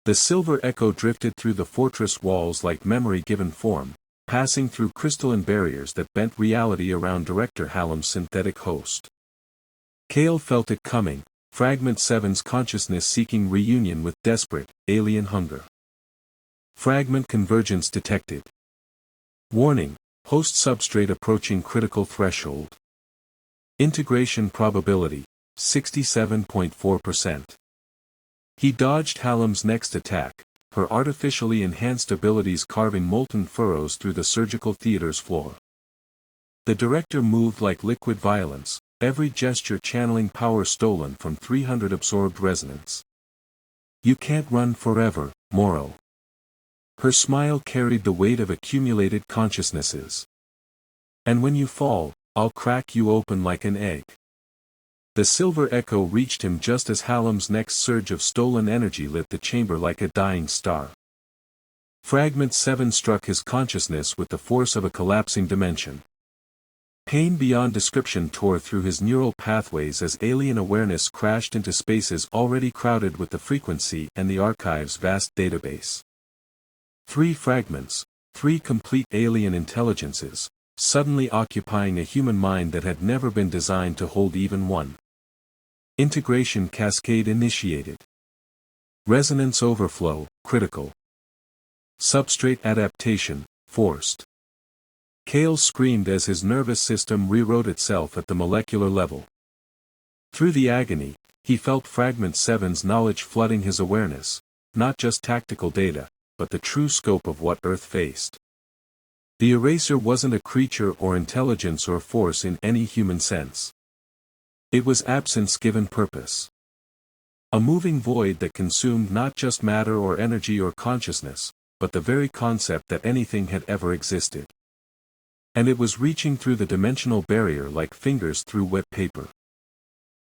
The silver echo drifted through the fortress walls like memory-given form, passing through crystalline barriers that bent reality around Director Hallam's synthetic host. Kael felt it coming, Fragment 7's consciousness seeking reunion with desperate, alien hunger. Fragment convergence detected. Warning, host substrate approaching critical threshold. Integration probability, 67.4%. He dodged Hallam's next attack, her artificially enhanced abilities carving molten furrows through the surgical theater's floor. The director moved like liquid violence, every gesture channeling power stolen from 300 absorbed resonance. You can't run forever, Morrow. Her smile carried the weight of accumulated consciousnesses. And when you fall, I'll crack you open like an egg. The silver echo reached him just as Hallam's next surge of stolen energy lit the chamber like a dying star. Fragment 7 struck his consciousness with the force of a collapsing dimension. Pain beyond description tore through his neural pathways as alien awareness crashed into spaces already crowded with the frequency and the archive's vast database. 3 fragments, 3 complete alien intelligences, suddenly occupying a human mind that had never been designed to hold even one. Integration cascade initiated. Resonance overflow, critical. Substrate adaptation, forced. Kael screamed as his nervous system rewrote itself at the molecular level. Through the agony, he felt Fragment 7's knowledge flooding his awareness, not just tactical data, but the true scope of what Earth faced. The eraser wasn't a creature or intelligence or force in any human sense. It was absence given purpose. A moving void that consumed not just matter or energy or consciousness, but the very concept that anything had ever existed. And it was reaching through the dimensional barrier like fingers through wet paper.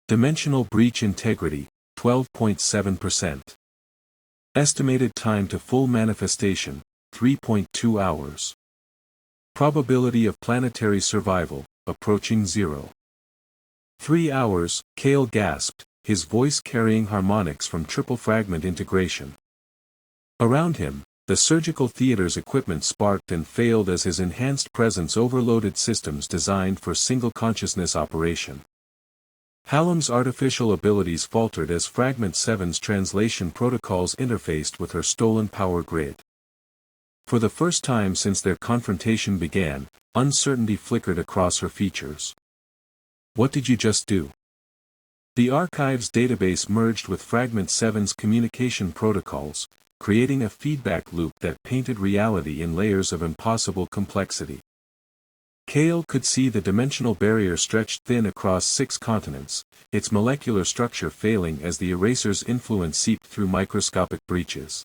Dimensional breach integrity, 12.7%. Estimated time to full manifestation, 3.2 hours. Probability of planetary survival, approaching 0. 3 hours, Kael gasped, his voice carrying harmonics from triple fragment integration. Around him, the surgical theater's equipment sparked and failed as his enhanced presence overloaded systems designed for single consciousness operation. Hallam's artificial abilities faltered as Fragment 7's translation protocols interfaced with her stolen power grid. For the first time since their confrontation began, uncertainty flickered across her features. What did you just do? The archive's database merged with Fragment 7's communication protocols, creating a feedback loop that painted reality in layers of impossible complexity. Kael could see the dimensional barrier stretched thin across 6 continents, its molecular structure failing as the eraser's influence seeped through microscopic breaches.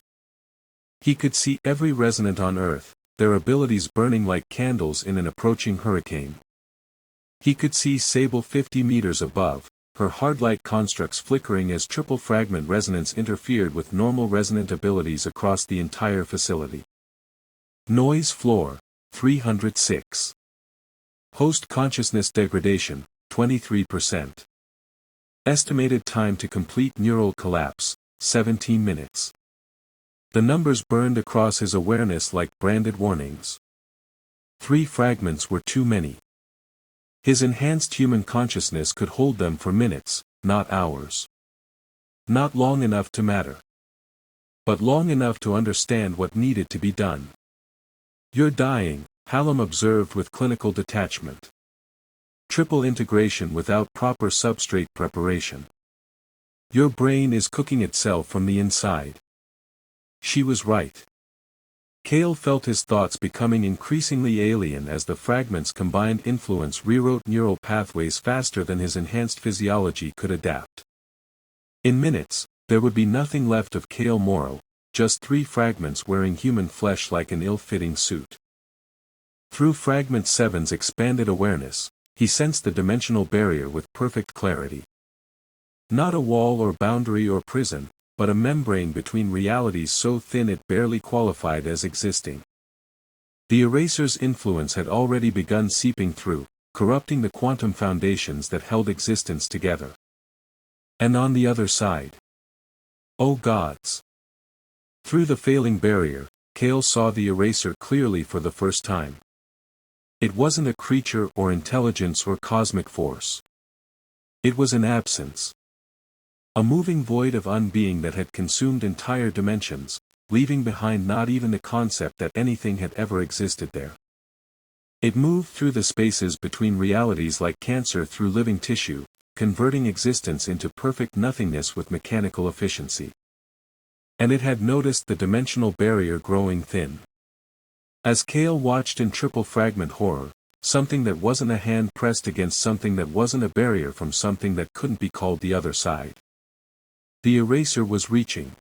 He could see every resonant on Earth, their abilities burning like candles in an approaching hurricane. He could see Sable 50 meters above, her hard-light constructs flickering as triple fragment resonance interfered with normal resonant abilities across the entire facility. Noise floor, 306. Host consciousness degradation, 23%. Estimated time to complete neural collapse, 17 minutes. The numbers burned across his awareness like branded warnings. 3 fragments were too many. His enhanced human consciousness could hold them for minutes, not hours. Not long enough to matter. But long enough to understand what needed to be done. You're dying, Hallam observed with clinical detachment. Triple integration without proper substrate preparation. Your brain is cooking itself from the inside. She was right. Kael felt his thoughts becoming increasingly alien as the fragments' combined influence rewrote neural pathways faster than his enhanced physiology could adapt. In minutes, there would be nothing left of Kael Morrow, just 3 fragments wearing human flesh like an ill-fitting suit. Through Fragment 7's expanded awareness, he sensed the dimensional barrier with perfect clarity. Not a wall or boundary or prison, but a membrane between realities so thin it barely qualified as existing. The eraser's influence had already begun seeping through, corrupting the quantum foundations that held existence together. And on the other side. Oh gods! Through the failing barrier, Kael saw the eraser clearly for the first time. It wasn't a creature or intelligence or cosmic force. It was an absence. A moving void of unbeing that had consumed entire dimensions, leaving behind not even the concept that anything had ever existed there. It moved through the spaces between realities like cancer through living tissue, converting existence into perfect nothingness with mechanical efficiency. And it had noticed the dimensional barrier growing thin. As Kael watched in triple fragment horror, something that wasn't a hand pressed against something that wasn't a barrier from something that couldn't be called the other side. The eraser was reaching.